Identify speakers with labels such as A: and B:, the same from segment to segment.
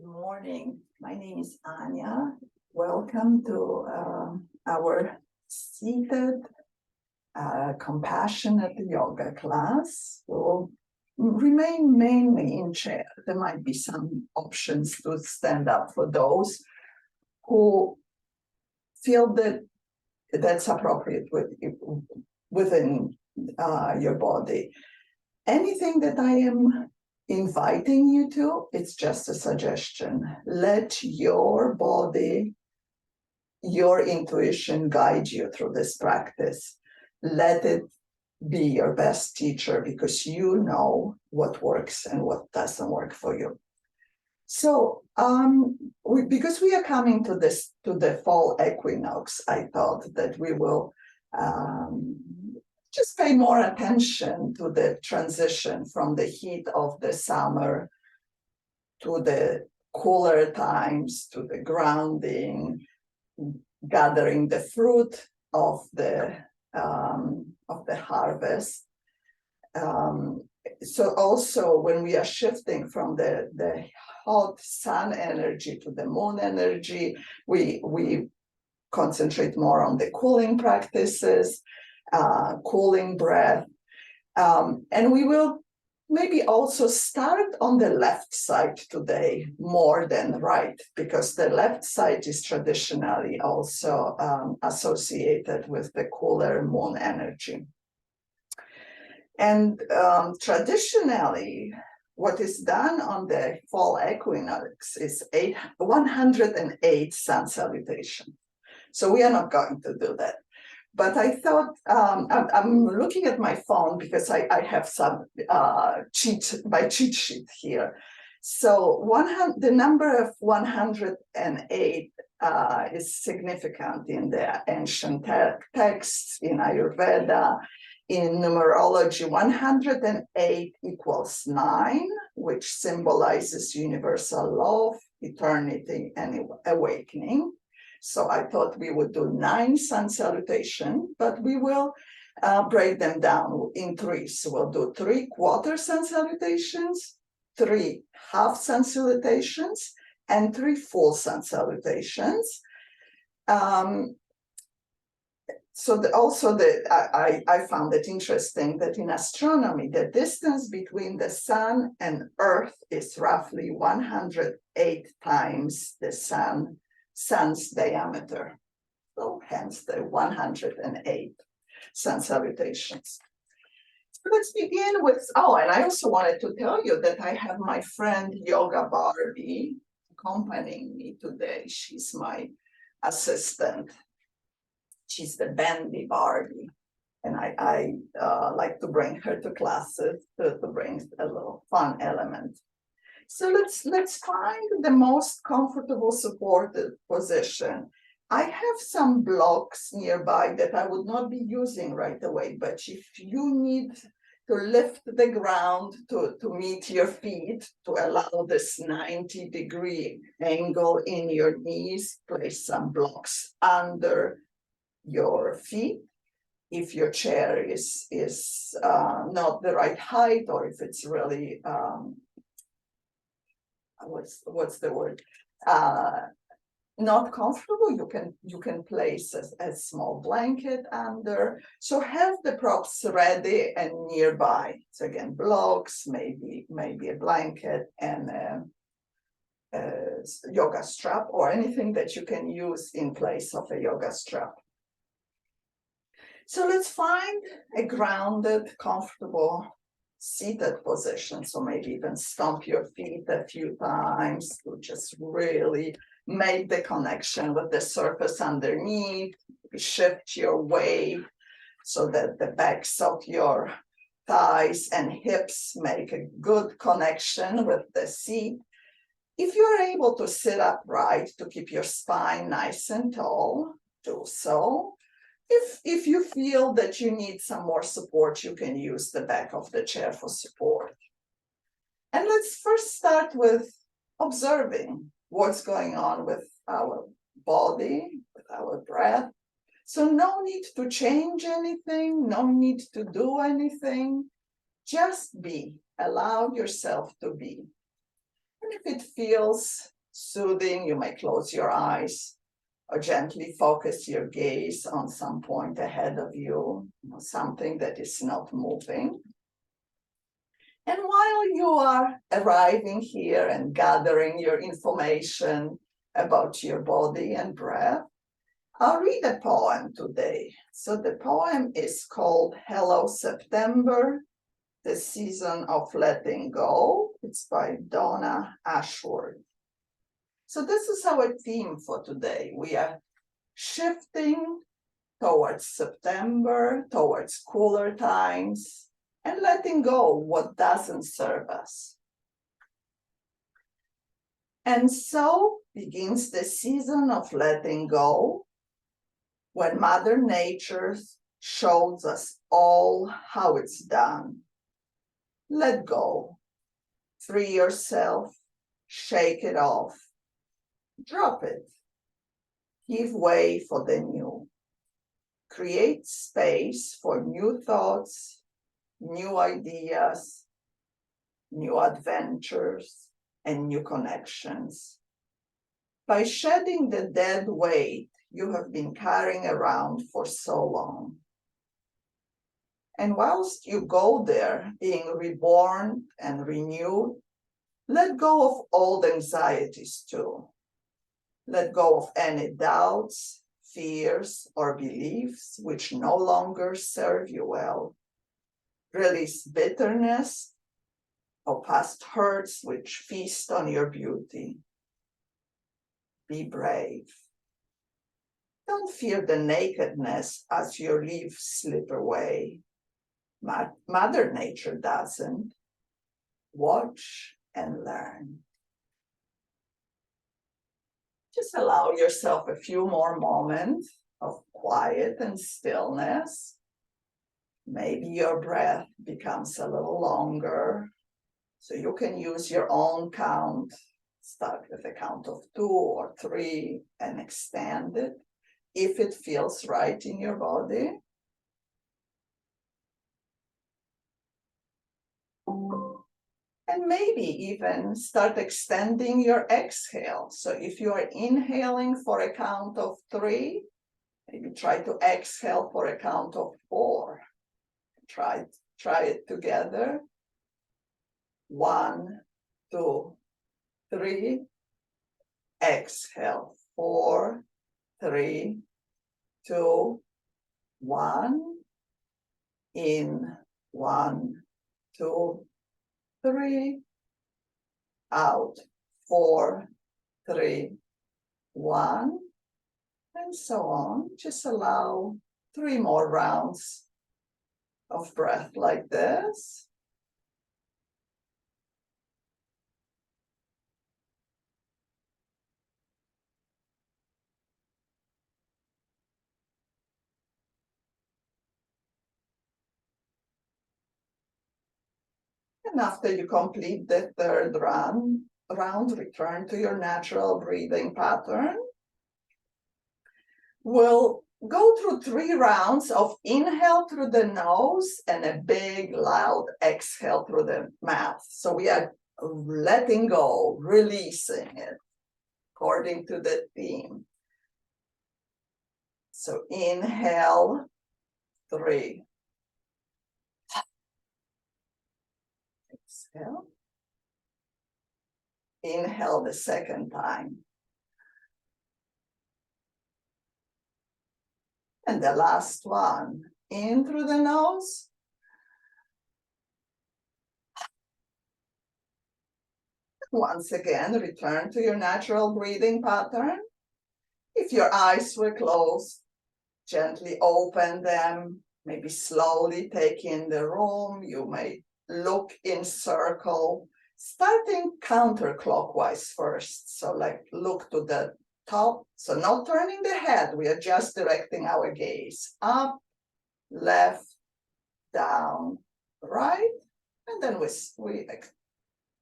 A: morning. My name is Anya. Welcome to our seated, compassionate yoga class. We'll remain mainly in chair. There might be some options to stand up for those who feel that that's appropriate within your body. Anything that I am inviting you to, it's just a suggestion. Let your body, your intuition guide you through this practice. Let it be your best teacher because you know what works and what doesn't work for you. So, because we are coming to the fall equinox, I thought that we will just pay more attention to the transition from the heat of the summer to the cooler times, to the grounding, gathering the fruit of the harvest. So also when we are shifting from the hot sun energy to the moon energy, we concentrate more on the cooling practices, cooling breath. And we will maybe also start on the left side today more than right, because the left side is traditionally also associated with the cooler moon energy. And traditionally, what is done on the fall equinox is 108 sun salutation. So we are not going to do that. But I thought, I'm looking at my phone because I have some cheat sheet here. So the number of 108 is significant in the ancient texts, in Ayurveda, in numerology. 108 equals 9, which symbolizes universal love, eternity, and awakening. So I thought we would do 9 sun salutation, but we will break them down in 3. So we'll do 3 quarter sun salutations, 3 half sun salutations, and 3 full sun salutations. I found it interesting that in astronomy, the distance between the sun and Earth is roughly 108 times the sun's diameter. So hence the 108 sun salutations. So let's begin with, and I also wanted to tell you that I have my friend Yoga Barbie accompanying me today. She's my assistant. She's the bendy Barbie. And I like to bring her to classes to bring a little fun element. So let's find the most comfortable supported position. I have some blocks nearby that I would not be using right away, but if you need to lift the ground to meet your feet, to allow this 90-degree angle in your knees, place some blocks under your feet. If your chair is not the right height, or if it's really what's the word? Not comfortable, you can place a small blanket under. So have the props ready and nearby. So again, blocks, maybe a blanket, and a yoga strap, or anything that you can use in place of a yoga strap. So let's find a grounded, comfortable seated position. So maybe even stomp your feet a few times to just really make the connection with the surface underneath. Shift your weight so that the backs of your thighs and hips make a good connection with the seat. If you're able to sit upright to keep your spine nice and tall, do so. If you feel that you need some more support, you can use the back of the chair for support. And let's first start with observing what's going on with our body, with our breath. So no need to change anything, no need to do anything. Just be. Allow yourself to be. And if it feels soothing, you may close your eyes or gently focus your gaze on some point ahead of you, something that is not moving. And while you are arriving here and gathering your information about your body and breath, I'll read a poem today. So the poem is called Hello September, the Season of Letting Go. It's by Donna Ashworth. So this is our theme for today. We are shifting towards September, towards cooler times, and letting go what doesn't serve us. And so begins the season of letting go, when Mother Nature shows us all how it's done. Let go, free yourself, shake it off, drop it, give way for the new, create space for new thoughts, new ideas, new adventures, and new connections. By shedding the dead weight you have been carrying around for so long. And whilst you go there, being reborn and renewed, let go of old anxieties too. Let go of any doubts, fears, or beliefs which no longer serve you well. Release bitterness or past hurts which feast on your beauty. Be brave. Don't fear the nakedness as your leaves slip away. Mother Nature doesn't. Watch and learn. Just allow yourself a few more moments of quiet and stillness. Maybe your breath becomes a little longer, so you can use your own count. Start with a count of 2 or 3 and extend it if it feels right in your body. And maybe even start extending your exhale. So if you are inhaling for a count of 3, maybe try to exhale for a count of 4. Try it together. 1, 2, 3. Exhale. 4, 3, 2, 1. In. 1, 2, 3. Out. 4, 3, 1. And so on. Just allow 3 more rounds of breath like this. And after you complete the 3rd round, return to your natural breathing pattern. We'll go through 3 rounds of inhale through the nose and a big loud exhale through the mouth. So we are letting go, releasing it according to the theme. So inhale, 3. Exhale. Inhale the 2nd time. And the last one, in through the nose. Once again, return to your natural breathing pattern. If your eyes were closed, gently open them, maybe slowly take in the room. You may look in circle, starting counterclockwise first. So like look to the top. So not turning the head, we are just directing our gaze up, left, down, right. And then we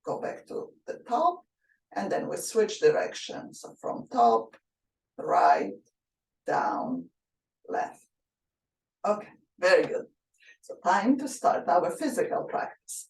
A: go back to the top, and then we switch directions. So from top, right, down, left. Okay, very good. So time to start our physical practice.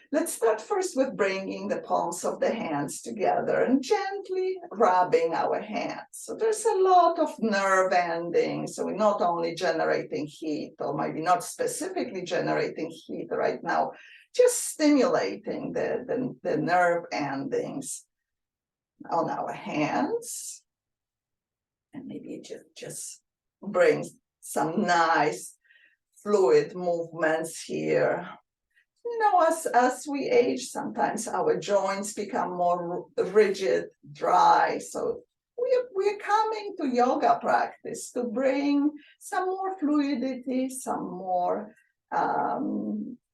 A: Let's start first with bringing the palms of the hands together and gently rubbing our hands. So there's a lot of nerve endings. So we're not only generating heat, or maybe not specifically generating heat right now, just stimulating the nerve endings on our hands. And maybe just bring some nice fluid movements here. You know, as we age, sometimes our joints become more rigid, dry. So we're coming to yoga practice to bring some more fluidity, some more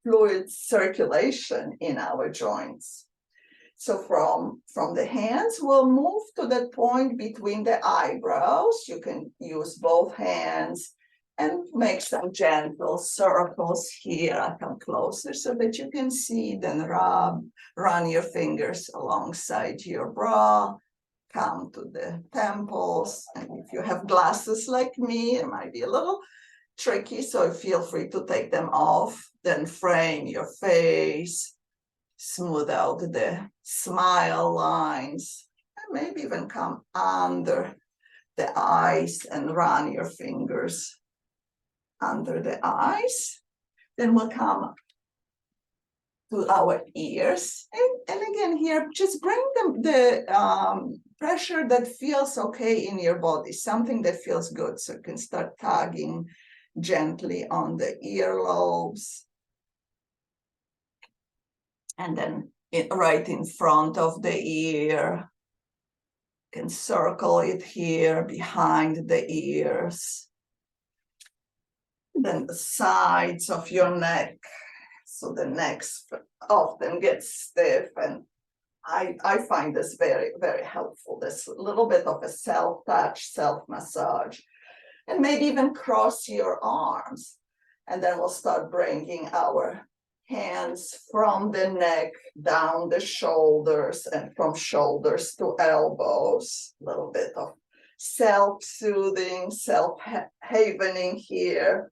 A: fluid circulation in our joints. So from the hands, we'll move to the point between the eyebrows. You can use both hands and make some gentle circles here. I come closer so that you can see, then run your fingers alongside your brow, come to the temples. And if you have glasses like me, it might be a little tricky, so feel free to take them off. Then frame your face, smooth out the smile lines, and maybe even come under the eyes and run your fingers under the eyes. Then we'll come to our ears. And again here, just bring the pressure that feels okay in your body, something that feels good. So you can start tugging gently on the earlobes. And then right in front of the ear, you can circle it here behind the ears. Then the sides of your neck. So the neck often gets stiff, and I find this very, very helpful. This little bit of a self-touch, self-massage, and maybe even cross your arms. And then we'll start bringing our hands from the neck down the shoulders, and from shoulders to elbows. A little bit of self-soothing, self-havening here.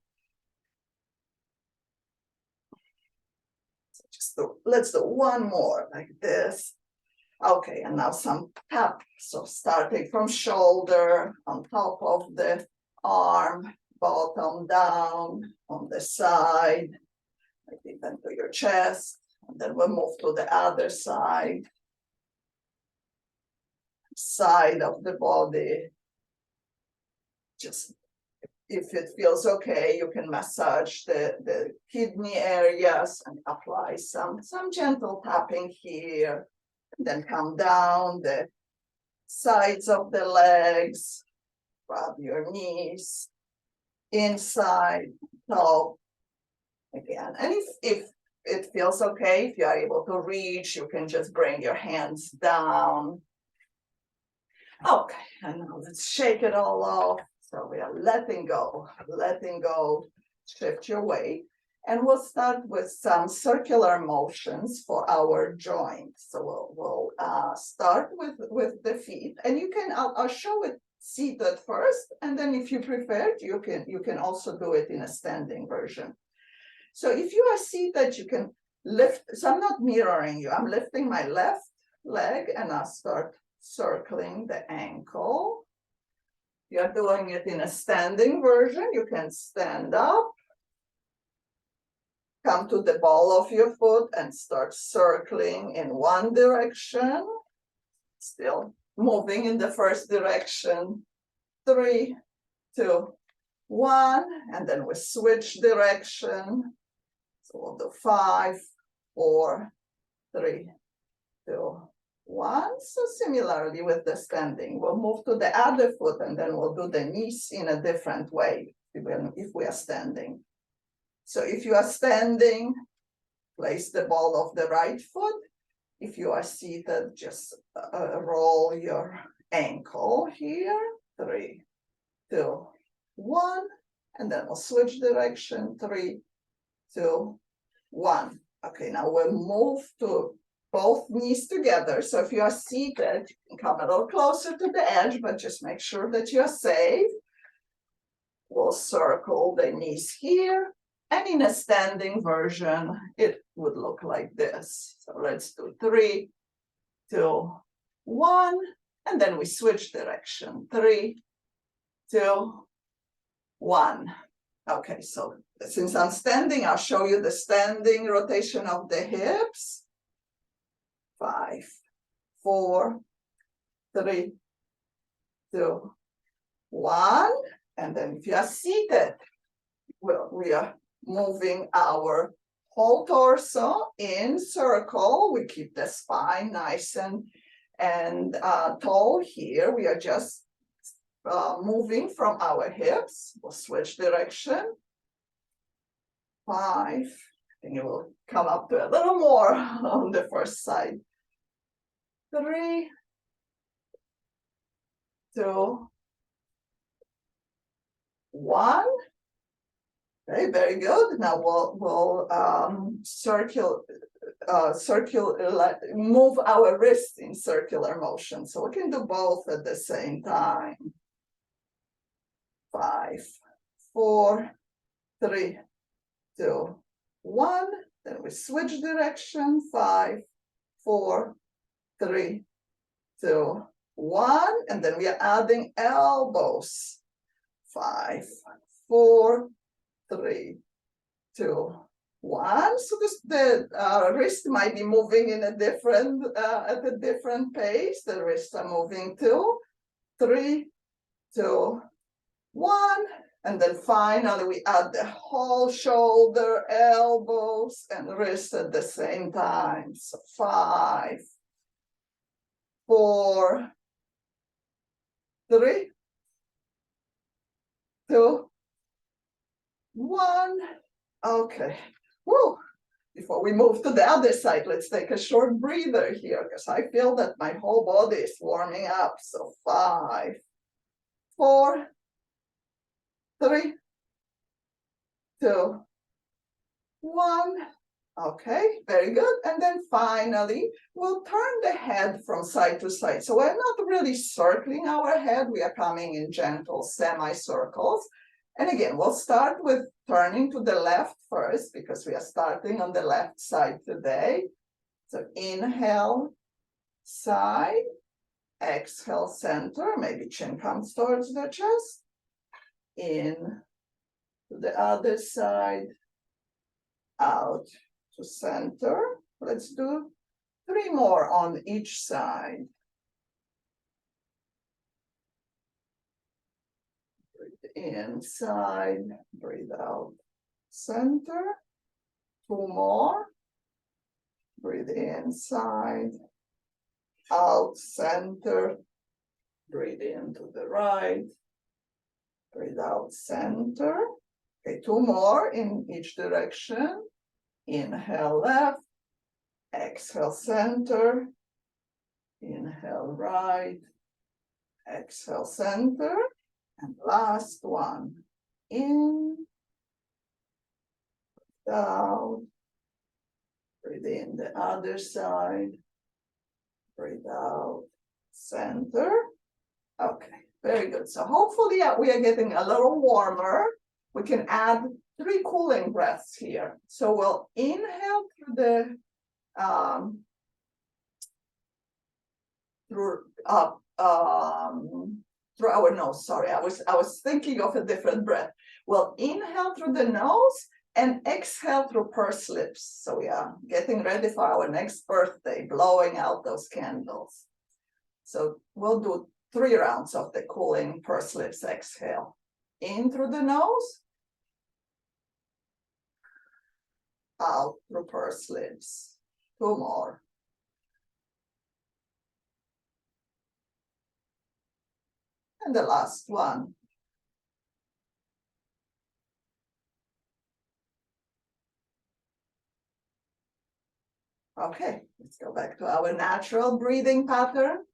A: So let's do one more like this. Okay, and now some tap. So starting from shoulder, on top of the arm, bottom down, on the side, even to your chest. And then we'll move to the other side of the body. Just if it feels okay, you can massage the kidney areas and apply some gentle tapping here. And then come down the sides of the legs, rub your knees, inside, top, again. And if it feels okay, if you are able to reach, you can just bring your hands down. Okay, and now let's shake it all off. So we are letting go, shift your weight. And we'll start with some circular motions for our joints. So we'll start with the feet, and you can, I'll show it seated first, and then if you prefer, you can also do it in a standing version. So if you are seated, you can lift. So I'm not mirroring you. I'm lifting my left leg, and I'll start circling the ankle. You're doing it in a standing version. You can stand up, come to the ball of your foot, and start circling in one direction. Still moving in the first direction. 3, 2, 1, and then we switch direction. So we'll do 5, 4, 3, 2, 1. So similarly with the standing, we'll move to the other foot, and then we'll do the knees in a different way if we are standing. So if you are standing, place the ball of the right foot. If you are seated, just roll your ankle here. 3, 2, 1, and then we'll switch direction. 3, 2, 1. Okay, now we'll move to both knees together. So if you are seated, you can come a little closer to the edge, but just make sure that you're safe. We'll circle the knees here, And in a standing version, it would look like this. So let's do 3, 2, 1, and then we switch direction. 3, 2, 1. Okay, so since I'm standing, I'll show you the standing rotation of the hips. 5, 4, 3, 2, 1. And then if you are seated, well, we are moving our whole torso in circle. We keep the spine nice and tall here. We are just moving from our hips. We'll switch direction. 5. I think it will come up to a little more on the first side. 3, 2, 1. Okay, very good. Now we'll move our wrist in circular motion. So we can do both at the same time. 5, 4, 3, 2, 1. Then we switch direction. 5, 4, 3, 2, 1. And then we are adding elbows. 5, 4, 3, 2, 1. So the wrist might be moving in a different at a different pace. The wrists are moving 2, 3, 2, 1. And then finally we add the whole shoulder, elbows, and wrist at the same time. So 5, 4, 3, 2, 1. Okay. Woo. Before we move to the other side, let's take a short breather here because I feel that my whole body is warming up. So 5, 4, 3, 2, 1. Okay, very good. And then finally, we'll turn the head from side to side. So we're not really circling our head. We are coming in gentle semicircles. And again, we'll start with turning to the left first because we are starting on the left side today. So inhale, side, exhale, center. Maybe chin comes towards the chest. In to the other side, out to center. Let's do 3 more on each side. Breathe inside, breathe out, center. 2 more. Breathe inside, out, center. Breathe into the right, breathe out, center. Okay, 2 more in each direction. Inhale left, exhale center, inhale right, exhale center, and last one. In, out, breathe in the other side, breathe out, center. Okay, very good. So hopefully we are getting a little warmer. We can add 3 cooling breaths here. So we'll inhale through the through our nose. Sorry, I was thinking of a different breath. We'll inhale through the nose and exhale through pursed lips. So we are getting ready for our next birthday, blowing out those candles. So we'll do 3 rounds of the cooling pursed lips exhale. In through the nose, out through pursed lips. 2 more. And the last one. Okay, let's go back to our natural breathing pattern.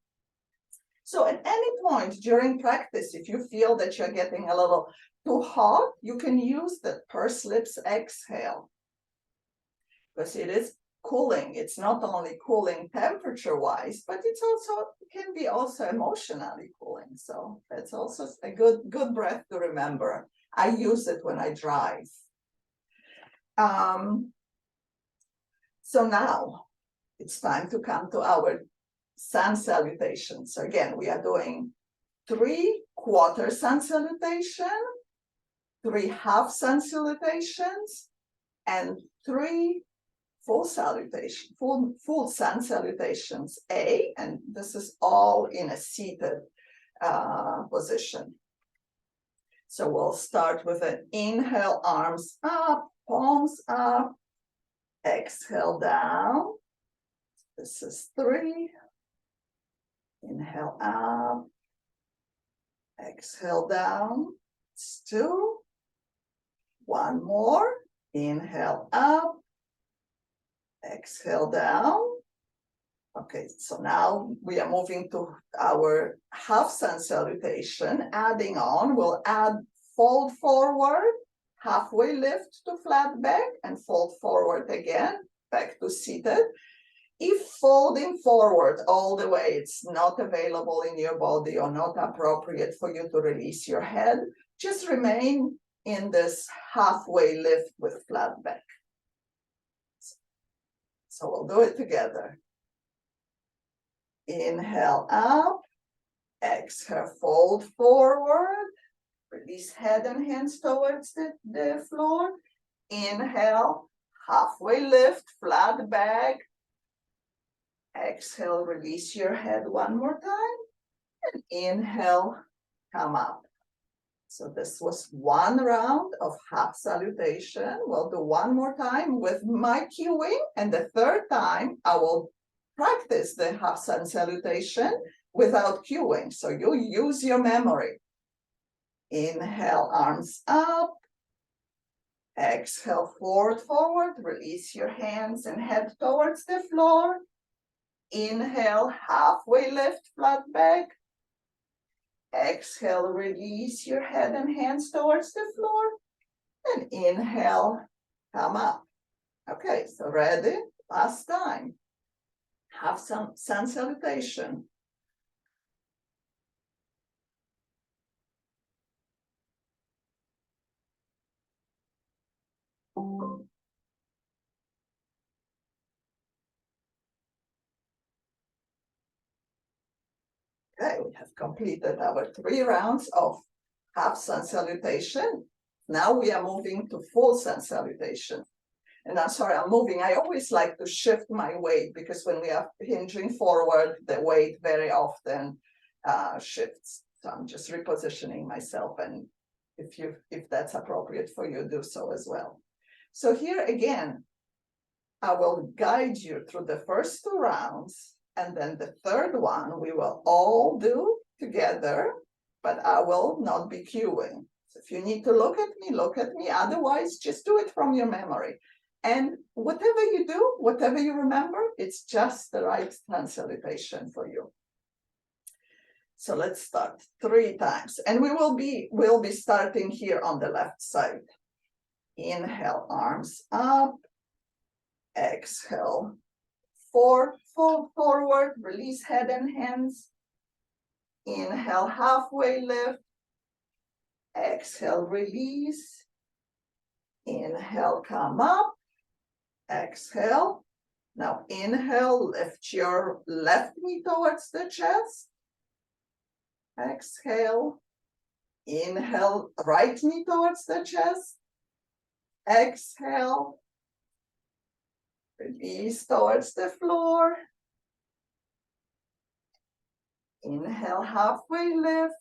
A: So at any point during practice, if you feel that you're getting a little too hot, you can use the pursed lips exhale. Because it is cooling. It's not only cooling temperature-wise, but it can be also emotionally cooling. So that's also a good breath to remember. I use it when I drive. So now it's time to come to our sun salutation. So again, we are doing 3 quarter sun salutation, 3 half sun salutations, and 3 full salutation, full sun salutations A, and this is all in a seated position. So we'll start with an inhale, arms up, palms up, exhale down. This is 3. Inhale up, exhale down. It's 2. 1 more. Inhale up, exhale down. Okay, so now we are moving to our half sun salutation. Adding on, we'll add fold forward, halfway lift to flat back, and fold forward again, back to seated. If folding forward all the way, it's not available in your body or not appropriate for you to release your head, just remain in this halfway lift with flat back. So we'll do it together. Inhale up, exhale, fold forward, release head and hands towards the floor. Inhale, halfway lift, flat back. Exhale, release your head 1 more time. And inhale, come up. So this was 1 round of half salutation. We'll do 1 more time with my cueing, and the 3rd time I will practice the half sun salutation without cueing. So you use your memory. Inhale, arms up. Exhale, forward, release your hands and head towards the floor. Inhale, halfway lift, flat back. Exhale, release your head and hands towards the floor. And inhale, come up. Okay, so ready? Last time. Half sun salutation. Okay, we have completed our 3 rounds of half sun salutation. Now we are moving to full sun salutation. And I'm sorry, I'm moving. I always like to shift my weight because when we are hinging forward, the weight very often shifts. So I'm just repositioning myself, and if that's appropriate for you, do so as well. So here again, I will guide you through the first 2 rounds, and then the 3rd one we will all do together, but I will not be cueing. So if you need to look at me, look at me. Otherwise, just do it from your memory. And whatever you do, whatever you remember, it's just the right hand salutation for you. So let's start 3 times. And we'll be starting here on the left side. Inhale, arms up. Exhale, fold forward, release head and hands. Inhale, halfway lift. Exhale, release. Inhale, come up. Exhale. Now inhale, lift your left knee towards the chest. Exhale. Inhale, right knee towards the chest. Exhale. Release towards the floor. Inhale, halfway lift.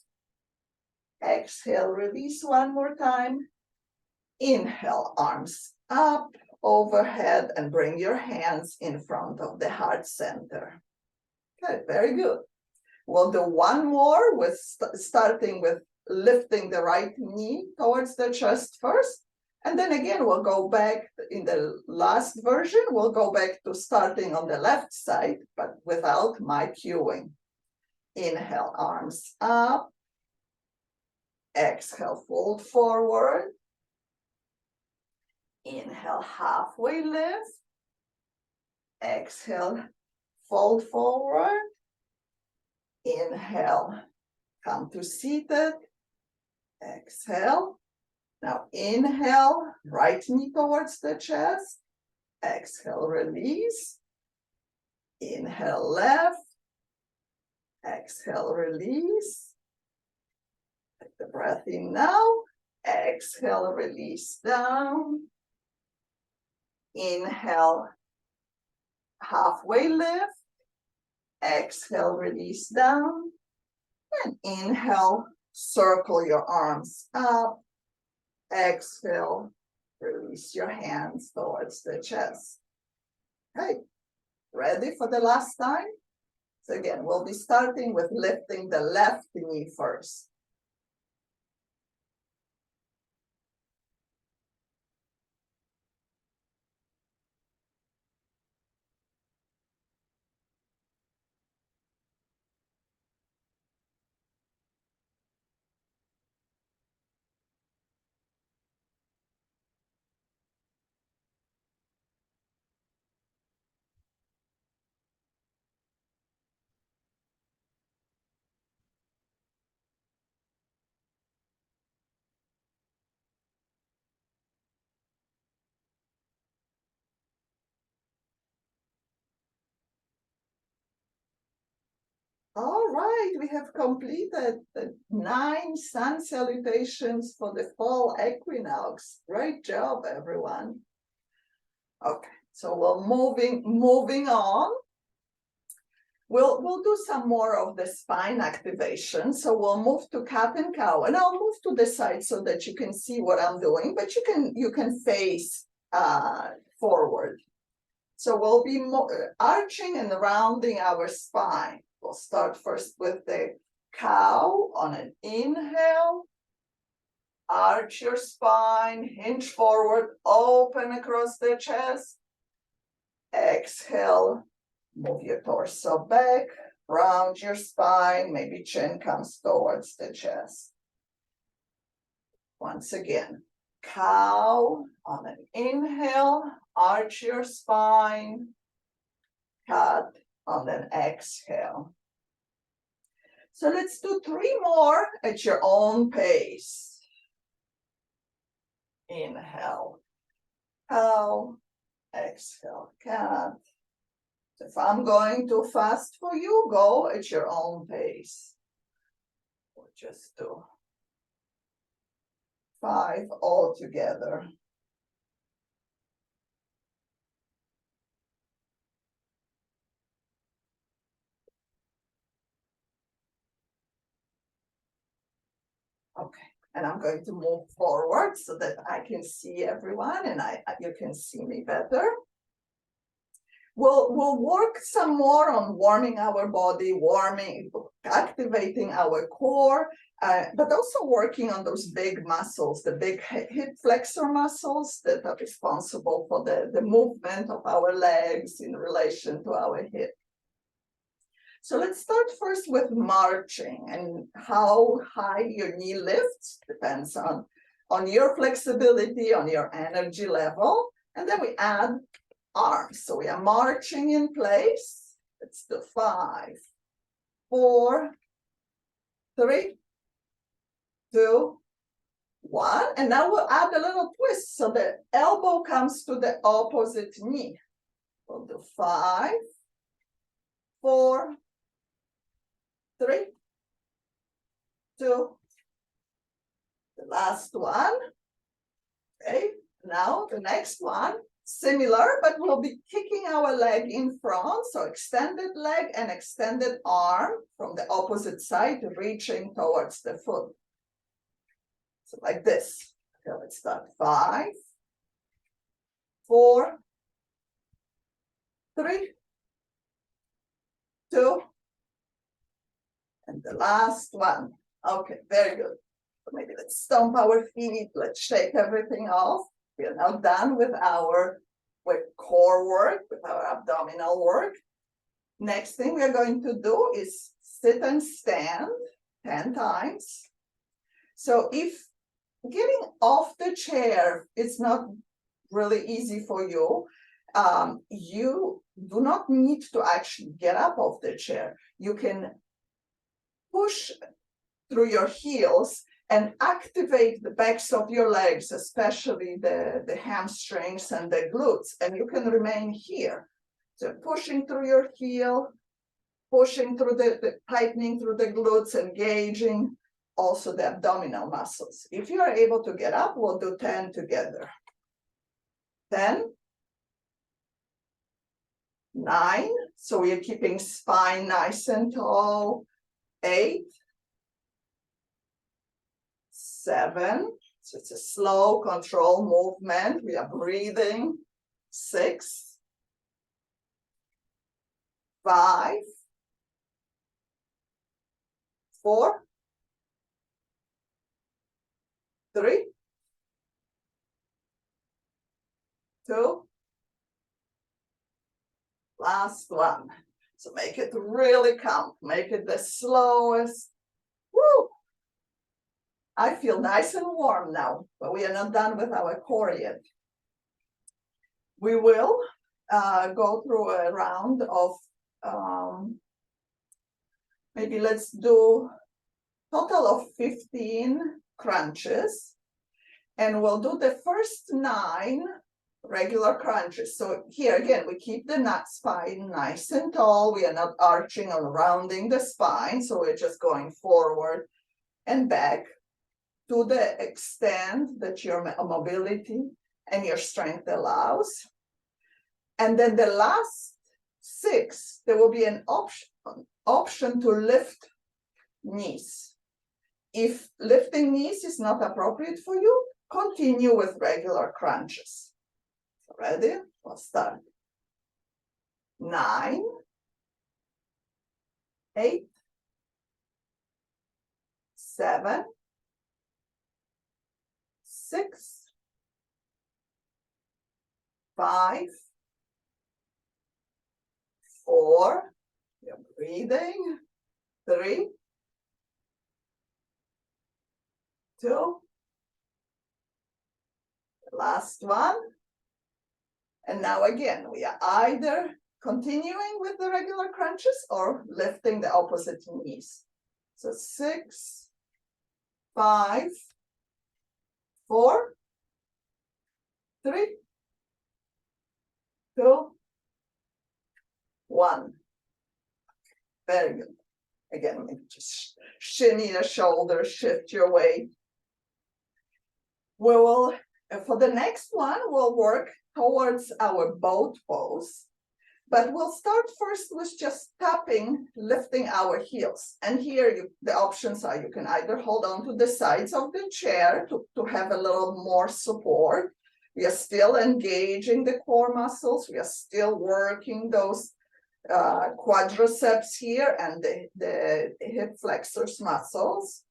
A: Exhale, release 1 more time. Inhale, arms up, overhead, and bring your hands in front of the heart center. Okay, very good. We'll do 1 more with starting with lifting the right knee towards the chest first. And then again, we'll go back in the last version, we'll go back to starting on the left side, but without my cueing. Inhale, arms up. Exhale, fold forward. Inhale, halfway lift. Exhale, fold forward. Inhale, come to seated. Exhale. Now inhale, right knee towards the chest. Exhale, release. Inhale, left. Exhale, release. Take the breath in now. Exhale, release down. Inhale, halfway lift. Exhale, release down. And inhale, circle your arms up. Exhale, release your hands towards the chest. Okay, ready for the last time? So again, we'll be starting with lifting the left knee first. All right, we have completed the 9 sun salutations for the fall equinox. Great job, everyone. Okay, so we're moving on. We'll do some more of the spine activation. So we'll move to cat and cow, and I'll move to the side so that you can see what I'm doing, but you can face forward. So we'll be arching and rounding our spine. We'll start first with the cow on an inhale. Arch your spine, hinge forward, open across the chest. Exhale, move your torso back, round your spine, maybe chin comes towards the chest. Once again, cow on an inhale, arch your spine, cat on an exhale. So let's do 3 more at your own pace. Inhale, cow, exhale, cat. So if I'm going too fast for you, go at your own pace. We'll just do 5 all together. Okay, and I'm going to move forward so that I can see everyone and you can see me better. We'll work some more on warming our body, activating our core, but also working on those big muscles, the big hip flexor muscles that are responsible for the movement of our legs in relation to our hip. So let's start first with marching, and how high your knee lifts depends on your flexibility, on your energy level, and then we add arms. So we are marching in place. Let's do 5, 4, 3, 2, 1. And now we'll add a little twist. So the elbow comes to the opposite knee. We'll do 5, 4, 3, 2. The last one. Okay. Now the next one. Similar, but we'll be kicking our leg in front, so extended leg and extended arm from the opposite side, reaching towards the foot. So like this. Okay, let's start. 5, 4, 3, 2, and the last one. Okay, very good. So maybe let's stomp our feet, let's shake everything off. We are now done with our core work, with our abdominal work. Next thing we are going to do is sit and stand 10 times. So if getting off the chair is not really easy for you, you do not need to actually get up off the chair. You can push through your heels and activate the backs of your legs, especially the hamstrings and the glutes. And you can remain here. So pushing through your heel, pushing through the tightening through the glutes, engaging also the abdominal muscles. If you are able to get up, we'll do 10 together. 10, 9, so we are keeping spine nice and tall. 8, 7, so it's a slow control movement. We are breathing. 6, 5, 4, 3, 2, last one. So make it really count. Make it the slowest. Woo! I feel nice and warm now, but we are not done with our core yet. We will go through a round of maybe let's do total of 15 crunches, and we'll do the first 9 regular crunches. So here again, we keep the spine nice and tall. We are not arching or rounding the spine, so we're just going forward and back to the extent that your mobility and your strength allows. And then the last 6, there will be an option to lift knees. If lifting knees is not appropriate for you, continue with regular crunches. Ready? We'll start. 9, 8, 7, 6, 5, 4, you're breathing. 3, 2, last one. And now again, we are either continuing with the regular crunches or lifting the opposite knees. So 6, 5, 4, 3, 2, 1. Very good. Again, maybe just shimmy the shoulders, shift your weight. We will, for the next one, we'll work towards our boat pose, but we'll start first with just tapping, lifting our heels. And here the options are, you can either hold on to the sides of the chair to have a little more support. We are still engaging the core muscles. We are still working those quadriceps here and the hip flexors muscles.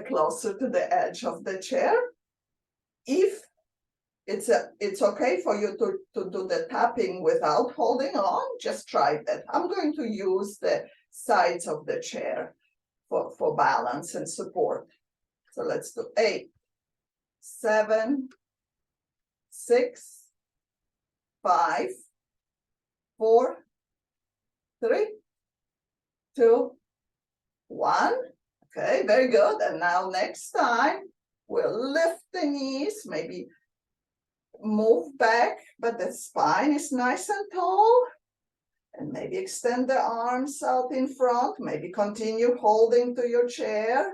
A: Closer to the edge of the chair. If it's okay for you to do the tapping without holding on, just try that. I'm going to use the sides of the chair for balance and support. So let's do 8, 7, 6, 5, 4, 3, 2, 1. Okay, very good. And now next time, we'll lift the knees, maybe move back, but the spine is nice and tall. And maybe extend the arms out in front, maybe continue holding to your chair.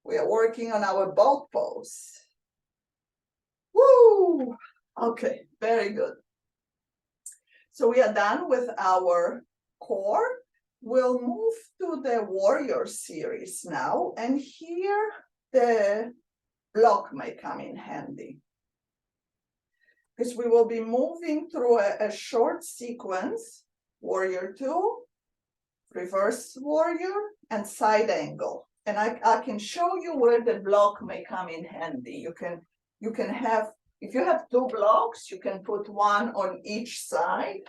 A: We are working on our boat pose. Woo! Okay, very good. So we are done with our core. We'll move to the warrior series now, and here the block may come in handy, because we will be moving through a short sequence: warrior 2, reverse warrior, and side angle. And I can show you where the block may come in handy. You can have, if you have 2 blocks, you can put one on each side.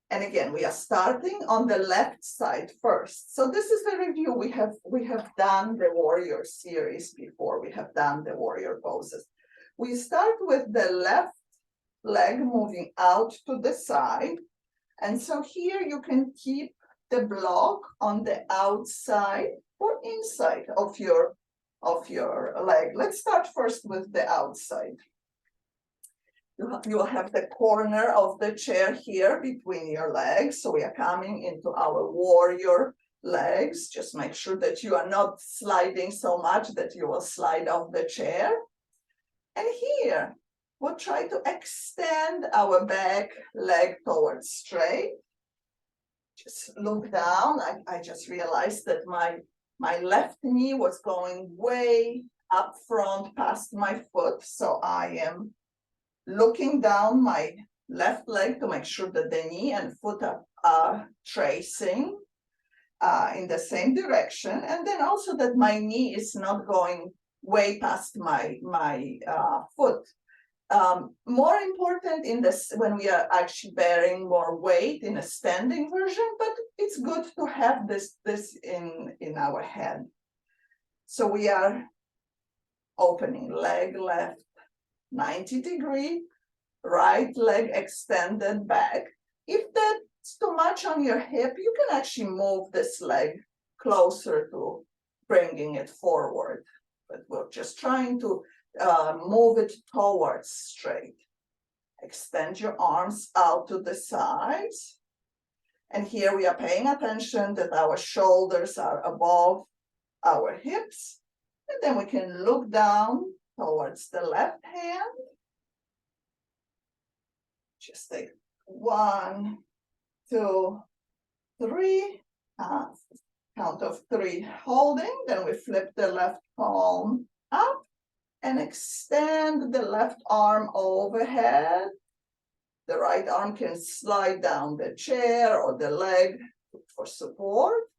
A: And again, we are starting on the left side first. So this is the review. We have done the warrior series before. We have done the warrior poses. We start with the left leg moving out to the side. And so here you can keep the block on the outside or inside of your leg. Let's start first with the outside. You will have the corner of the chair here between your legs. So we are coming into our warrior legs. Just make sure that you are not sliding so much that you will slide off the chair. And here, we'll try to extend our back leg towards straight. Just look down. I just realized that my left knee was going way up front past my foot. So I am looking down my left leg to make sure that the knee and foot are tracing in the same direction. And then also that my knee is not going way past my foot. More important in this when we are actually bearing more weight in a standing version, but it's good to have this in our head. So we are opening leg left 90 degree, right leg extended back. If that's too much on your hip, you can actually move this leg closer to bringing it forward. But we're just trying to move it towards straight. Extend your arms out to the sides. And here we are paying attention that our shoulders are above our hips. And then we can look down towards the left hand. Just take 1, 2, 3. Count of 3 holding. Then we flip the left palm up and extend the left arm overhead. The right arm can slide down the chair or the leg for support.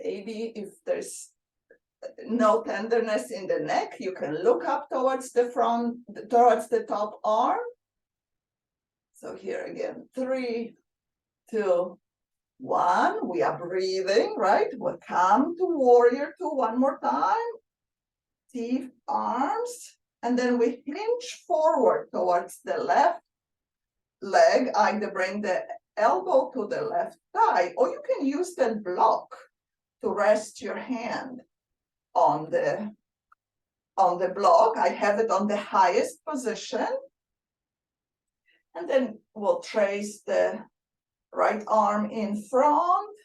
A: Maybe if there's no tenderness in the neck, you can look up towards the front, towards the top arm. So here again, 3, 2, 1. We are breathing, right? We'll come to warrior 2 one more time. Deep arms, and then we hinge forward towards the left leg. Either bring the elbow to the left thigh, or you can use that block to rest your hand on the block. I have it on the highest position. And then we'll trace the right arm in front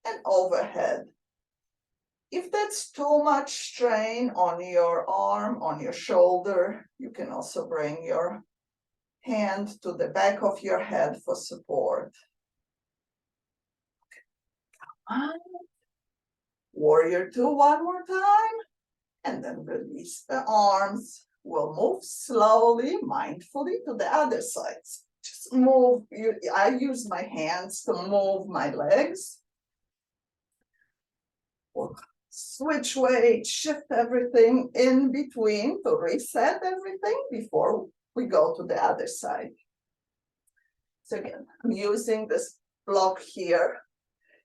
A: and overhead. If that's too much strain on your arm, on your shoulder, you can also bring your hand to the back of your head for support. Come on. Warrior 2 one more time, and then release the arms. We'll move slowly, mindfully to the other side. Just move. I use my hands to move my legs. We'll switch weight, shift everything in between to reset everything before we go to the other side. So again, I'm using this block here.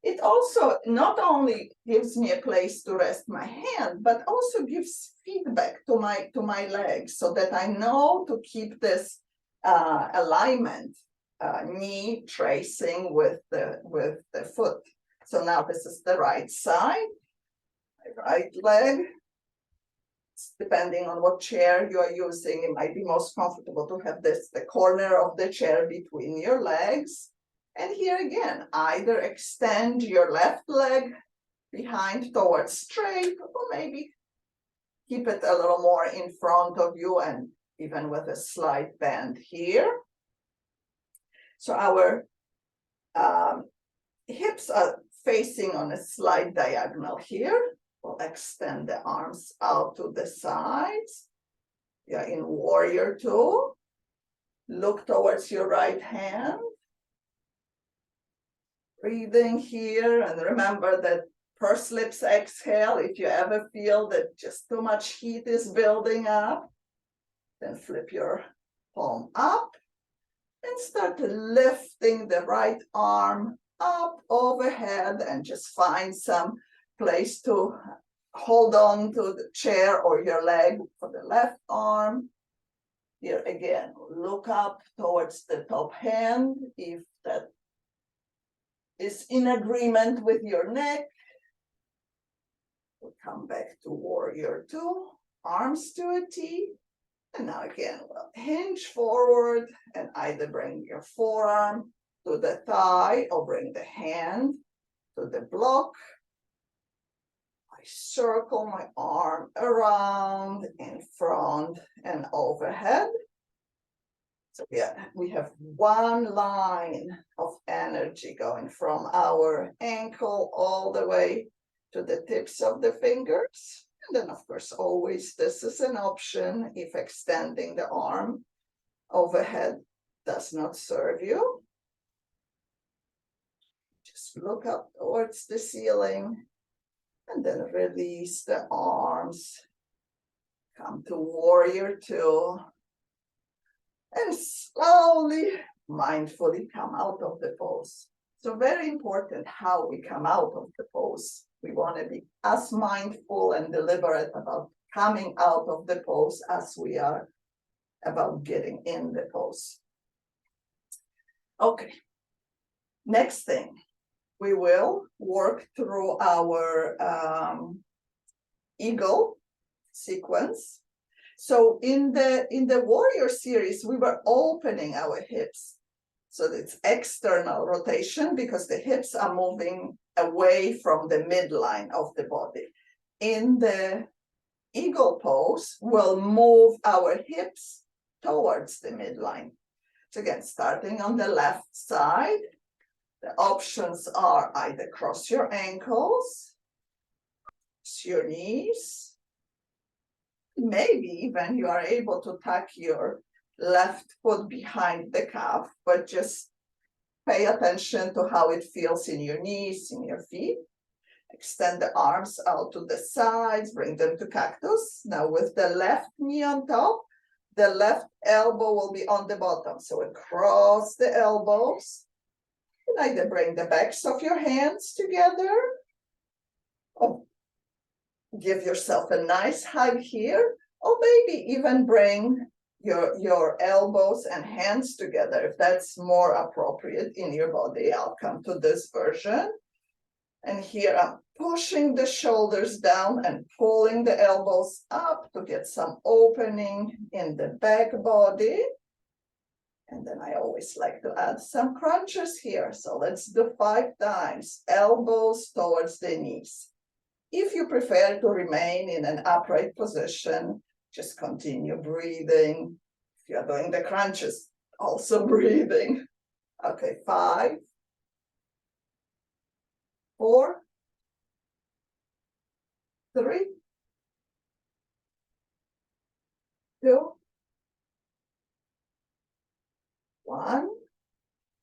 A: It also not only gives me a place to rest my hand, but also gives feedback to my legs so that I know to keep this alignment, knee tracing with the foot. So now this is the right side, my right leg. Depending on what chair you are using, it might be most comfortable to have the corner of the chair between your legs. And here again, either extend your left leg behind towards straight, or maybe keep it a little more in front of you and even with a slight bend here. So our hips are facing on a slight diagonal here. We'll extend the arms out to the sides. You're in warrior 2. Look towards your right hand. Breathing here, and remember that pursed lips exhale. If you ever feel that just too much heat is building up, then flip your palm up and start lifting the right arm up overhead and just find some place to hold on to the chair or your leg for the left arm. Here again, look up towards the top hand if that is in agreement with your neck. We'll come back to warrior two, arms to a T. And now again, we'll hinge forward and either bring your forearm to the thigh or bring the hand to the block. I circle my arm around, in front and overhead. So yeah, we have one line of energy going from our ankle all the way to the tips of the fingers. And then of course, always this is an option if extending the arm overhead does not serve you. Just look up towards the ceiling and then release the arms. Come to warrior two. And slowly, mindfully come out of the pose. So very important how we come out of the pose. We want to be as mindful and deliberate about coming out of the pose as we are about getting in the pose. Okay, next thing, we will work through our eagle sequence. So in the warrior series, we were opening our hips. So it's external rotation because the hips are moving away from the midline of the body. In the eagle pose, we'll move our hips towards the midline. So again, starting on the left side, the options are either cross your ankles, cross your knees, maybe even you are able to tuck your left foot behind the calf, but just pay attention to how it feels in your knees, in your feet. Extend the arms out to the sides, bring them to cactus. Now with the left knee on top, the left elbow will be on the bottom. So across the elbows, and either bring the backs of your hands together, or give yourself a nice hug here, or maybe even bring your elbows and hands together if that's more appropriate in your body. I'll come to this version. And here I'm pushing the shoulders down and pulling the elbows up to get some opening in the back body. And then I always like to add some crunches here. So let's do 5 times, elbows towards the knees. If you prefer to remain in an upright position, just continue breathing. If you're doing the crunches, also breathing. Okay, 5, 4, 3, 2, 1.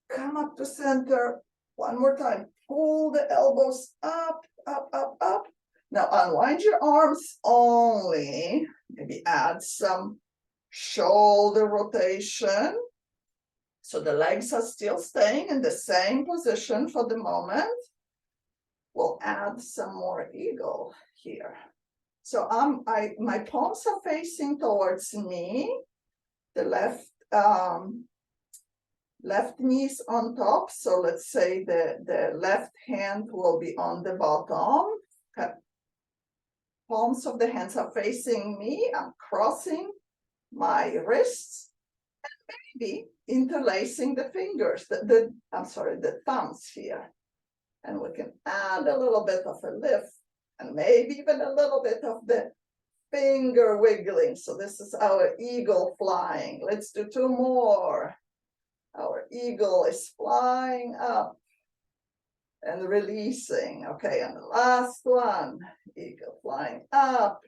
A: Come up to center. One more time. Pull the elbows up, up, up, up. Now unwind your arms only. Maybe add some shoulder rotation. So the legs are still staying in the same position for the moment. We'll add some more eagle here. So my palms are facing towards me. The left knee is on top. So let's say the left hand will be on the bottom. Okay. Palms of the hands are facing me. I'm crossing my wrists and maybe interlacing the fingers, the thumbs here. And we can add a little bit of a lift and maybe even a little bit of the finger wiggling. So this is our eagle flying. Let's do 2 more. Our eagle is flying up and releasing. Okay, and the last one, eagle flying up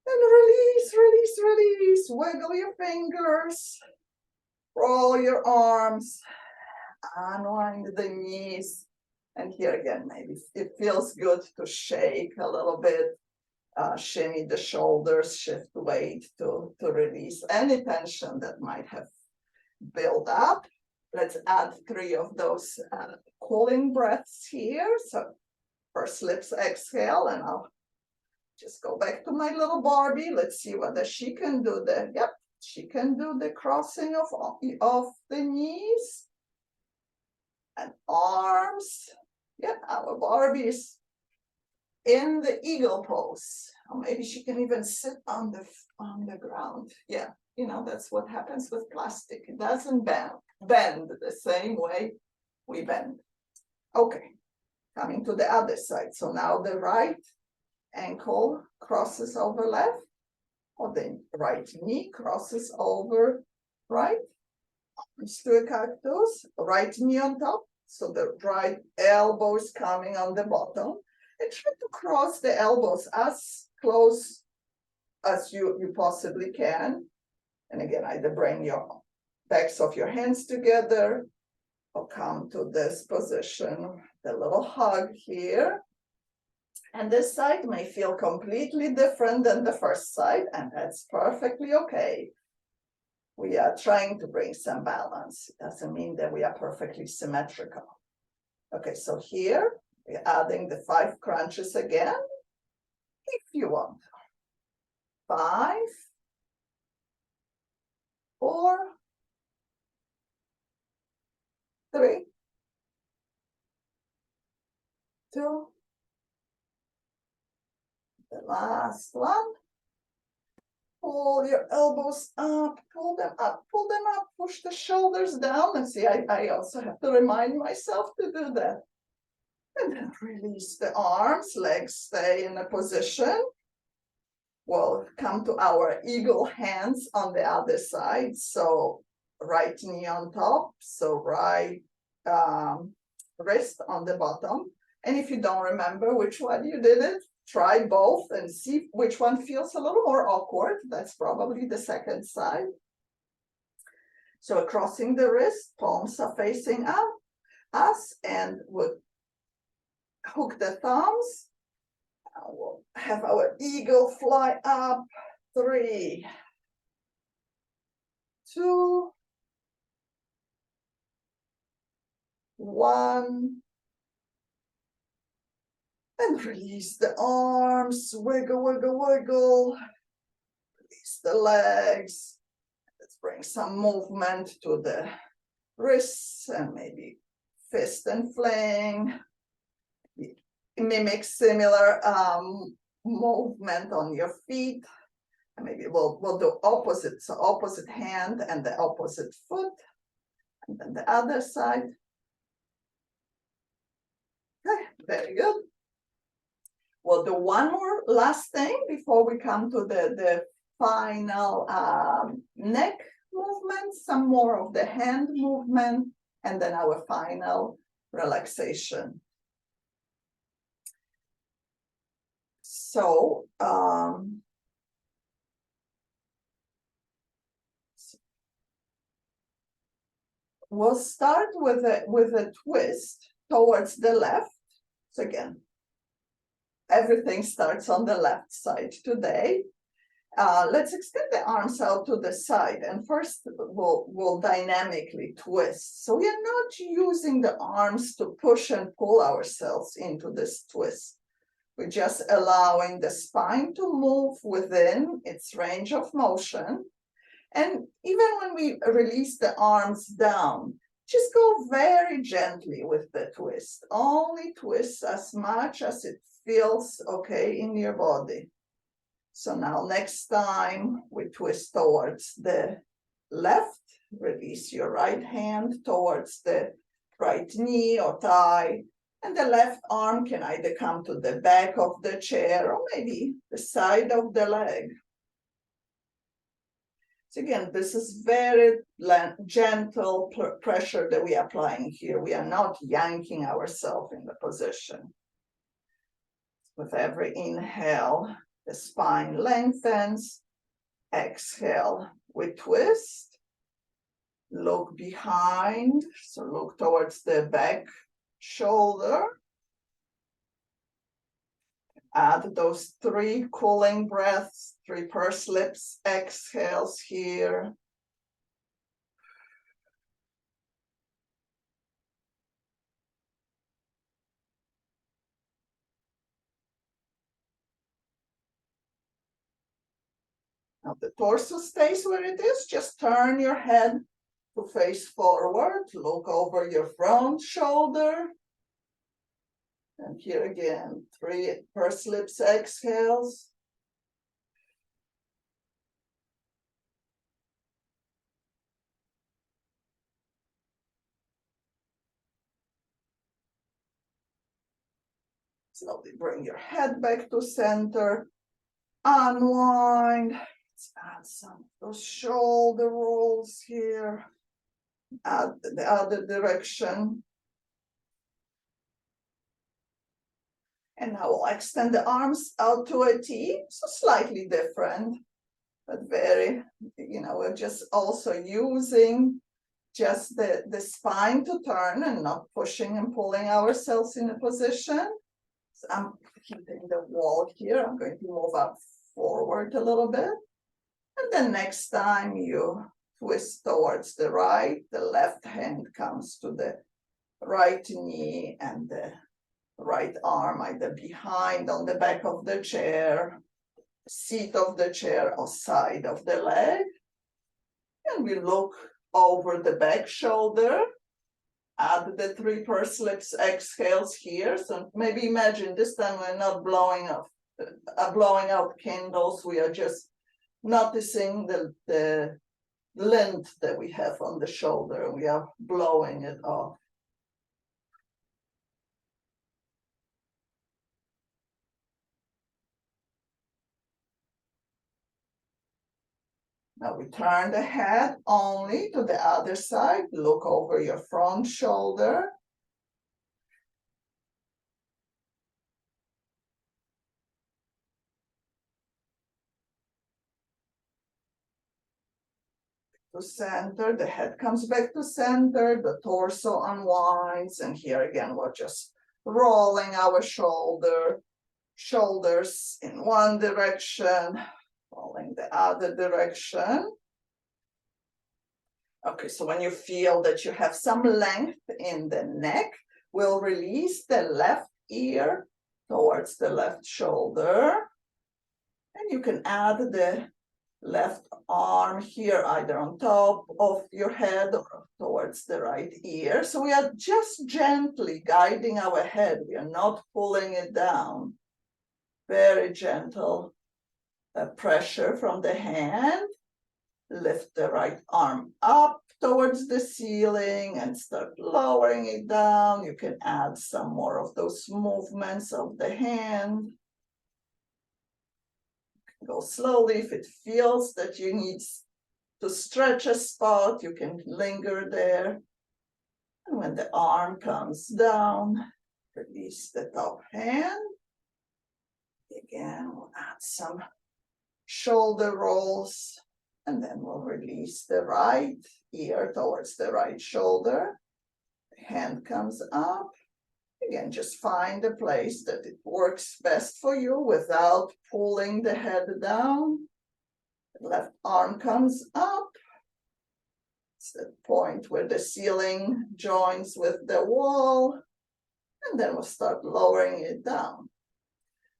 A: and release, release, release. Wiggle your fingers, roll your arms, unwind the knees. And here again, maybe it feels good to shake a little bit, shimmy the shoulders, shift weight to release any tension that might have built up. Let's add 3 of those cooling breaths here. So first lips exhale, and I'll just go back to my little Barbie. Let's see whether she can do the, yep, She can do the crossing of the knees and arms. Yeah, our Barbie is in the eagle pose. Or maybe she can even sit on the ground. Yeah, you know, that's what happens with plastic. It doesn't bend the same way we bend. Okay, coming to the other side. So now the right ankle crosses over left, or the right knee crosses over right. Let's do a cactus, right knee on top. So the right elbow is coming on the bottom. And try to cross the elbows as close as you possibly can. And again, either bring your backs of your hands together or come to this position, the little hug here. And this side may feel completely different than the first side, and that's perfectly okay. We are trying to bring some balance. It doesn't mean that we are perfectly symmetrical. Okay, so here we're adding the 5 crunches again, if you want. 5, 4, 3, 2, the last one. Pull your elbows up, pull them up, push the shoulders down. And see, I also have to remind myself to do that. And then release the arms, legs stay in a position. We'll come to our eagle hands on the other side. So right knee on top, so right wrist on the bottom. And if you don't remember which one you did it, try both and see which one feels a little more awkward. That's probably the second side. So crossing the wrist, palms are facing up us, and we'll hook the thumbs. We'll have our eagle fly up. 3, 2, 1. And release the arms, wiggle, wiggle, wiggle. Release the legs. Let's bring some movement to the wrists and maybe fist and fling. Mimic similar movement on your feet. And maybe we'll do opposite, so opposite hand and the opposite foot. And then the other side. Okay, very good. We'll do one more last thing before we come to the final neck movement, some more of the hand movement, and then our final relaxation. So, we'll start with a twist towards the left. So again, everything starts on the left side today. Let's extend the arms out to the side, and first we'll dynamically twist. So we are not using the arms to push and pull ourselves into this twist. We're just allowing the spine to move within its range of motion. And even when we release the arms down, just go very gently with the twist. Only twist as much as it feels okay in your body. So now next time we twist towards the left, release your right hand towards the right knee or thigh, and the left arm can either come to the back of the chair or maybe the side of the leg. So again, this is very gentle pressure that we are applying here. We are not yanking ourselves in the position. With every inhale, the spine lengthens. Exhale, we twist. Look behind, so look towards the back shoulder. Add those 3 cooling breaths, 3 pursed lips exhales here. Now the torso stays where it is. Just turn your head to face forward. Look over your front shoulder. And here again, 3 pursed lips exhales. Slowly bring your head back to center. Unwind. Let's add some of those shoulder rolls here. Add the other direction. And now we'll extend the arms out to a T, so slightly different, but very, we're just also using just the spine to turn and not pushing and pulling ourselves in a position. So I'm keeping the wall here. I'm going to move up forward a little bit. And then next time you twist towards the right, the left hand comes to the right knee and the right arm either behind on the back of the chair, seat of the chair, or side of the leg. And we look over the back shoulder. Add the 3 pursed lips exhales here. So maybe imagine this time we're not blowing out candles. We are just noticing the lint that we have on the shoulder. We are blowing it off. Now we turn the head only to the other side. Look over your front shoulder. To center, the head comes back to center, the torso unwinds, and here again we're just rolling our shoulders in one direction, rolling the other direction. Okay, so when you feel that you have some length in the neck, we'll release the left ear towards the left shoulder. And you can add the left arm here, either on top of your head or towards the right ear. So we are just gently guiding our head. We are not pulling it down. Very gentle pressure from the hand. Lift the right arm up towards the ceiling and start lowering it down. You can add some more of those movements of the hand. Go slowly. If it feels that you need to stretch a spot, you can linger there. And when the arm comes down, release the top hand. Again, we'll add some shoulder rolls, and then we'll release the right ear towards the right shoulder. The hand comes up. Again, just find a place that it works best for you without pulling the head down. The left arm comes up. It's the point where the ceiling joins with the wall. And then we'll start lowering it down.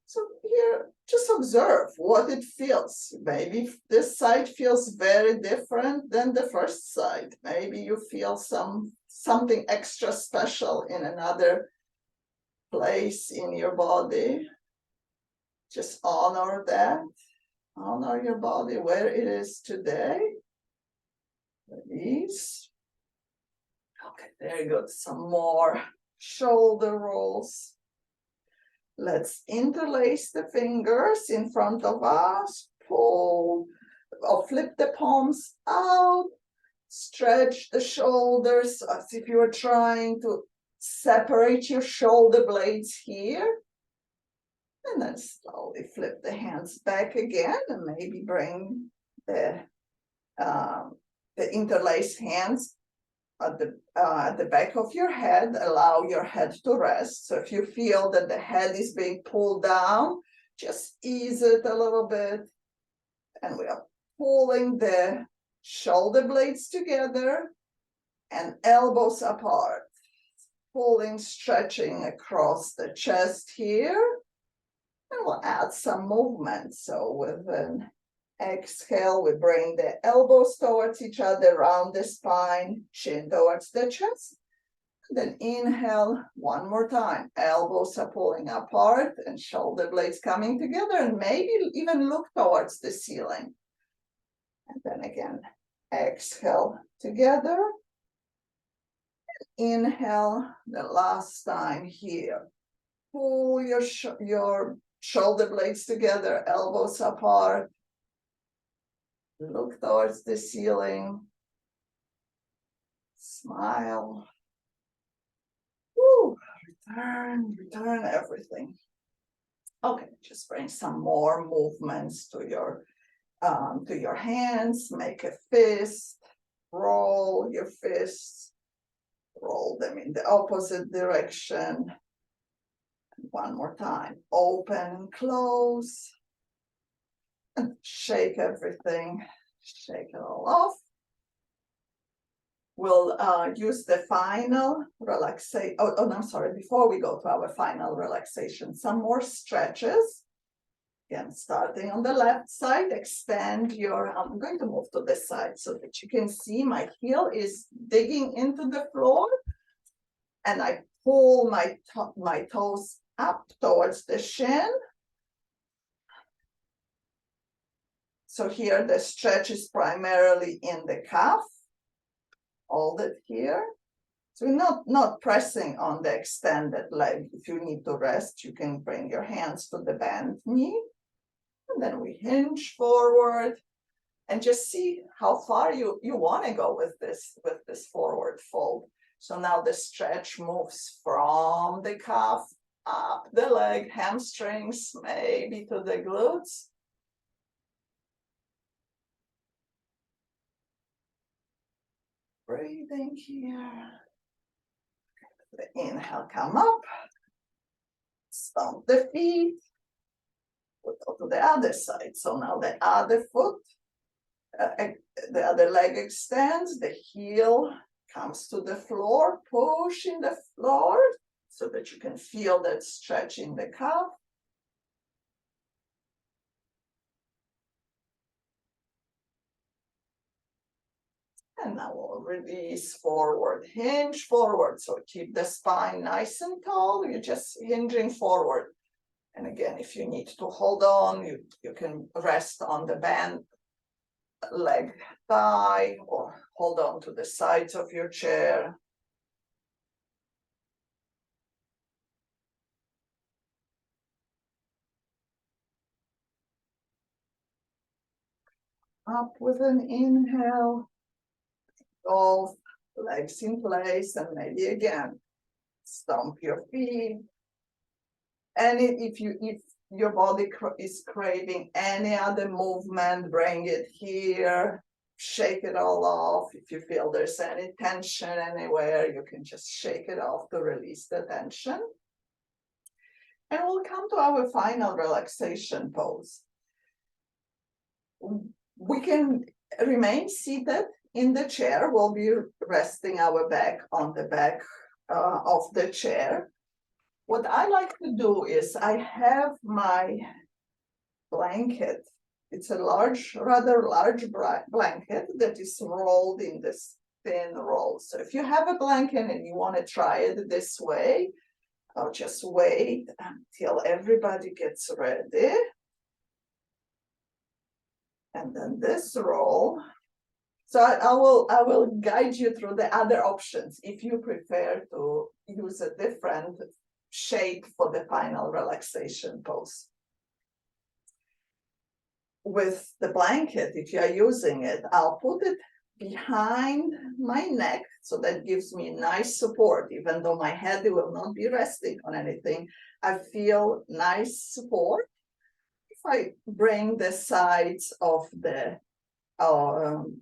A: So here, just observe what it feels. Maybe this side feels very different than the first side. Maybe you feel something extra special in another place in your body. Just honor that. Honor your body where it is today. Release. Okay, very good. Some more shoulder rolls. Let's interlace the fingers in front of us. Pull or flip the palms out. Stretch the shoulders as if you were trying to separate your shoulder blades here. And then slowly flip the hands back again and maybe bring the interlaced hands at the back of your head. Allow your head to rest. So if you feel that the head is being pulled down, just ease it a little bit. And we are pulling the shoulder blades together and elbows apart. Pulling, stretching across the chest here. And we'll add some movement. So with an Exhale, we bring the elbows towards each other, round the spine, chin towards the chest. Then inhale one more time. Elbows are pulling apart and shoulder blades coming together, and maybe even look towards the ceiling. And then again, exhale together. Inhale the last time here. Pull your shoulder blades together, elbows apart. Look towards the ceiling. Smile. Woo. Return everything. Okay, just bring some more movements to your hands. Make a fist. Roll your fists. Roll them in the opposite direction. One more time. Open and close. And shake everything. Shake it all off. We'll use the final relaxation. Oh, I'm sorry. Before we go to our final relaxation, some more stretches. Again, starting on the left side, extend your, I'm going to move to this side so that you can see my heel is digging into the floor. And I pull my toes up towards the shin. So here the stretch is primarily in the calf. Hold it here. So we're not pressing on the extended leg. If you need to rest, you can bring your hands to the bent knee. And then we hinge forward and just see how far you want to go with this forward fold. So now the stretch moves from the calf up the leg, hamstrings, maybe to the glutes. Breathing here. The inhale, come up. Stomp the feet. We'll go to the other side. So now the other foot, the other leg extends. The heel comes to the floor, pushing the floor so that you can feel that stretch in the calf. And now we'll release forward, hinge forward. So keep the spine nice and tall. You're just hinging forward. And again, if you need to hold on, you can rest on the bent leg thigh or hold on to the sides of your chair. Up with an inhale. Both legs in place, and maybe again stomp your feet. And if your body is craving any other movement, bring it here. Shake it all off. If you feel there's any tension anywhere, you can just shake it off to release the tension. And we'll come to our final relaxation pose. We can remain seated in the chair. We'll be resting our back on the back of the chair. What I like to do is I have my blanket. It's a rather large blanket that is rolled in this thin roll. So if you have a blanket and you want to try it this way, I'll just wait until everybody gets ready. And then this roll. So I will guide you through the other options if you prefer to use a different shape for the final relaxation pose. With the blanket, if you are using it, I'll put it behind my neck, so that gives me nice support. Even though my head will not be resting on anything, I feel nice support. If I bring the sides of the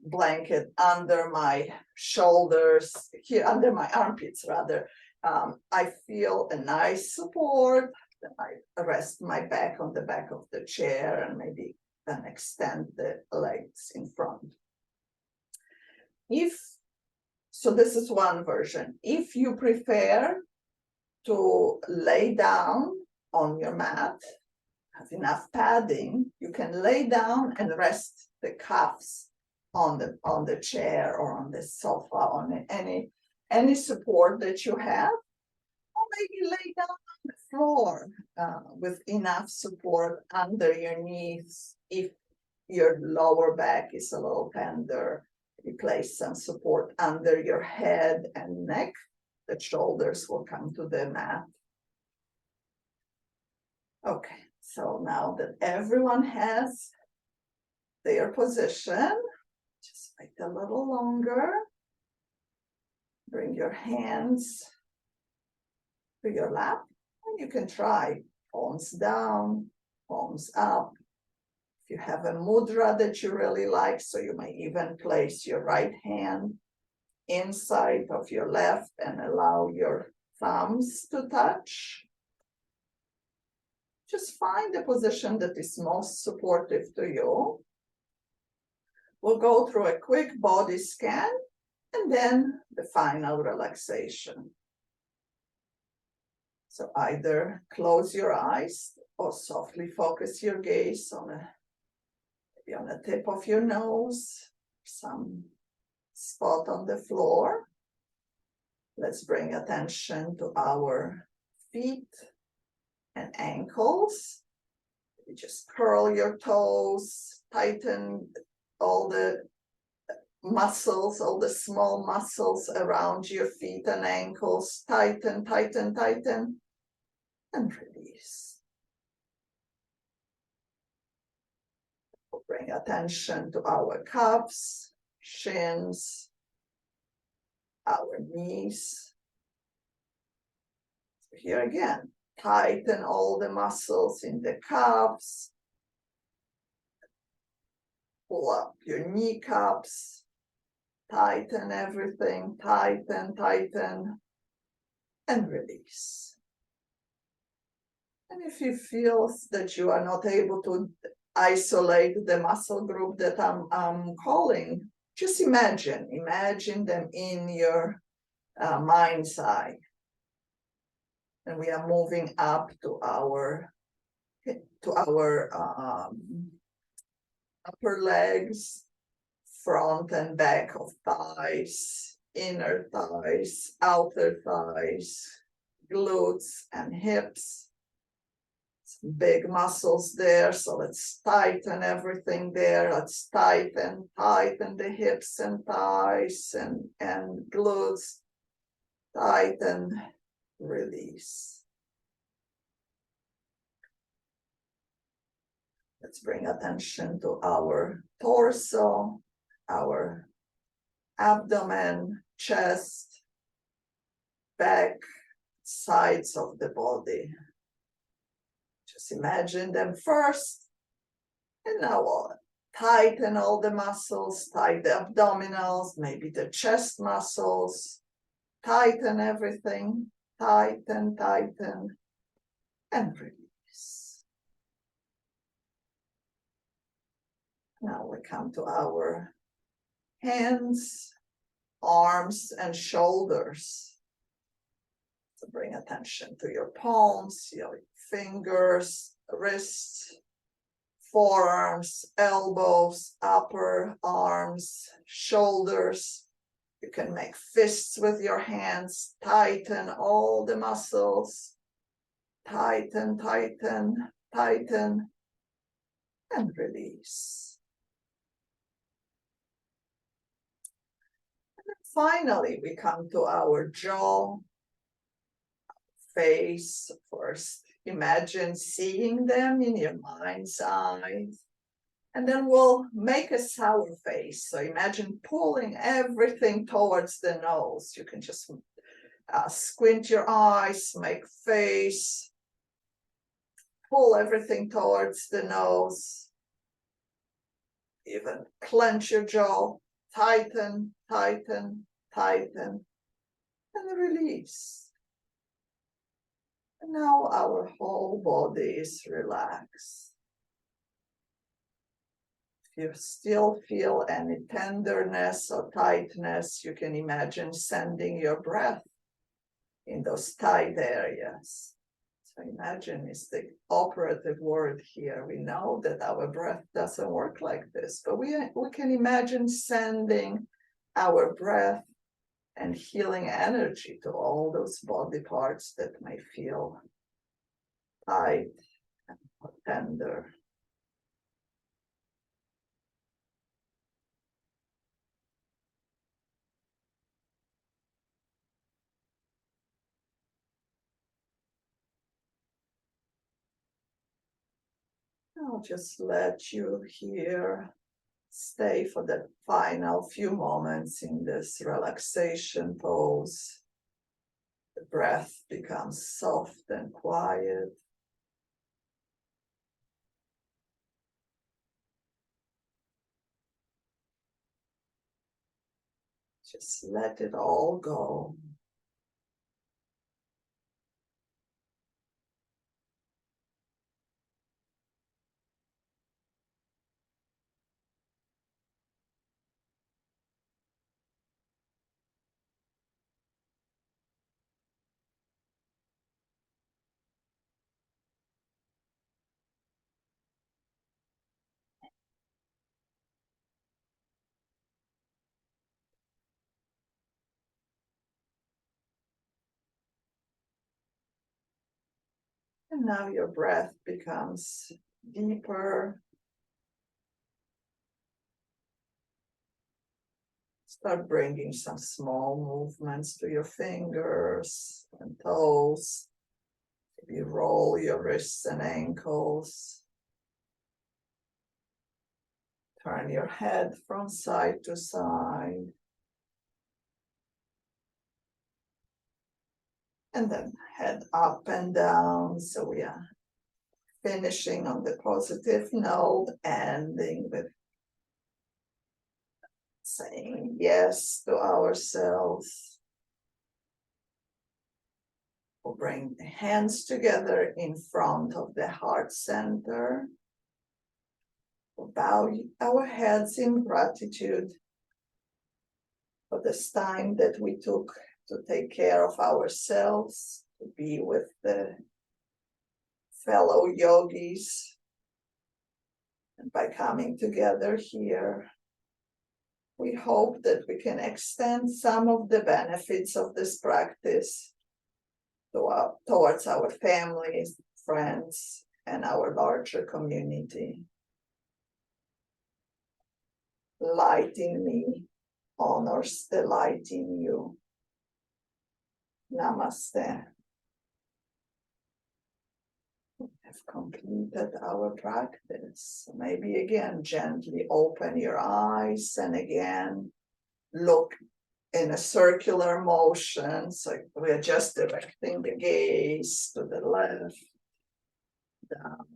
A: blanket under my shoulders, here under my armpits rather, I feel a nice support. Then I rest my back on the back of the chair and maybe then extend the legs in front. So this is one version. If you prefer to lay down on your mat have enough padding, you can lay down and rest the cuffs on the chair or on the sofa, on any support that you have, or maybe lay down on the floor with enough support under your knees. If your lower back is a little tender, you place some support under your head and neck. The shoulders will come to the mat. Okay, so now that everyone has their position, just wait a little longer. Bring your hands to your lap, and you can try palms down, palms up. If you have a mudra that you really like, so you may even place your right hand inside of your left and allow your thumbs to touch. Just find the position that is most supportive to you. We'll go through a quick body scan and then the final relaxation. So either close your eyes or softly focus your gaze on maybe on the tip of your nose, some spot on the floor. Let's bring attention to our feet and ankles. You just curl your toes, tighten all the muscles, all the small muscles around your feet and ankles. Tighten, tighten, tighten, and release. We'll bring attention to our calves, shins, our knees. So here again, tighten all the muscles in the calves. Pull up your kneecaps. Tighten everything. Tighten, tighten, and release. And if you feel that you are not able to isolate the muscle group that I'm calling, just imagine them in your mind's eye. And we are moving up to our upper legs, front and back of thighs, inner thighs, outer thighs, glutes and hips. Some big muscles there, so let's tighten everything there. Let's tighten the hips and thighs and glutes. Tighten, release. Let's bring attention to our torso, our abdomen, chest, back, sides of the body. Just imagine them first, and now we'll tighten all the muscles, tighten the abdominals, maybe the chest muscles, tighten everything, tighten, tighten, and release. Now we come to our hands, arms, and shoulders. So bring attention to your palms, your fingers, wrists, forearms, elbows, upper arms, shoulders. You can make fists with your hands. Tighten all the muscles. Tighten, tighten, tighten, and release. And then finally, we come to our jaw, face. First, imagine seeing them in your mind's eye. And then we'll make a sour face. So imagine pulling everything towards the nose. You can just squint your eyes, make face, pull everything towards the nose. Even clench your jaw, tighten, tighten, tighten, and release. And now our whole body is relaxed. If you still feel any tenderness or tightness, you can imagine sending your breath in those tight areas. So So imagine is the operative word here. We know that our breath doesn't work like this, but we can imagine sending our breath and healing energy to all those body parts that may feel tight and tender. I'll just let you here stay for the final few moments in this relaxation pose. The breath becomes soft and quiet. Just let it all go. And now your breath becomes deeper. Start bringing some small movements to your fingers and toes. Maybe roll your wrists and ankles. Turn your head from side to side. And then head up and down. So we are finishing on the positive note, ending with saying yes to ourselves. We'll bring the hands together in front of the heart center. We'll bow our heads in gratitude for this time that we took to take care of ourselves, to be with the fellow yogis. And by coming together here, we hope that we can extend some of the benefits of this practice towards our families, friends, and our larger community. Light in me honors the light in you. Namaste. We have completed our practice. Maybe again, gently open your eyes and again, look in a circular motion. So we're just directing the gaze to the left, down,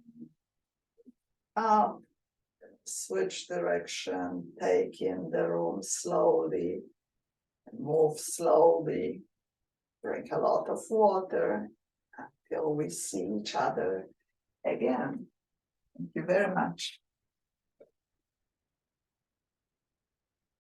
A: up, switch direction, take in the room slowly, and move slowly. Drink a lot of water until we see each other again. Thank you very much.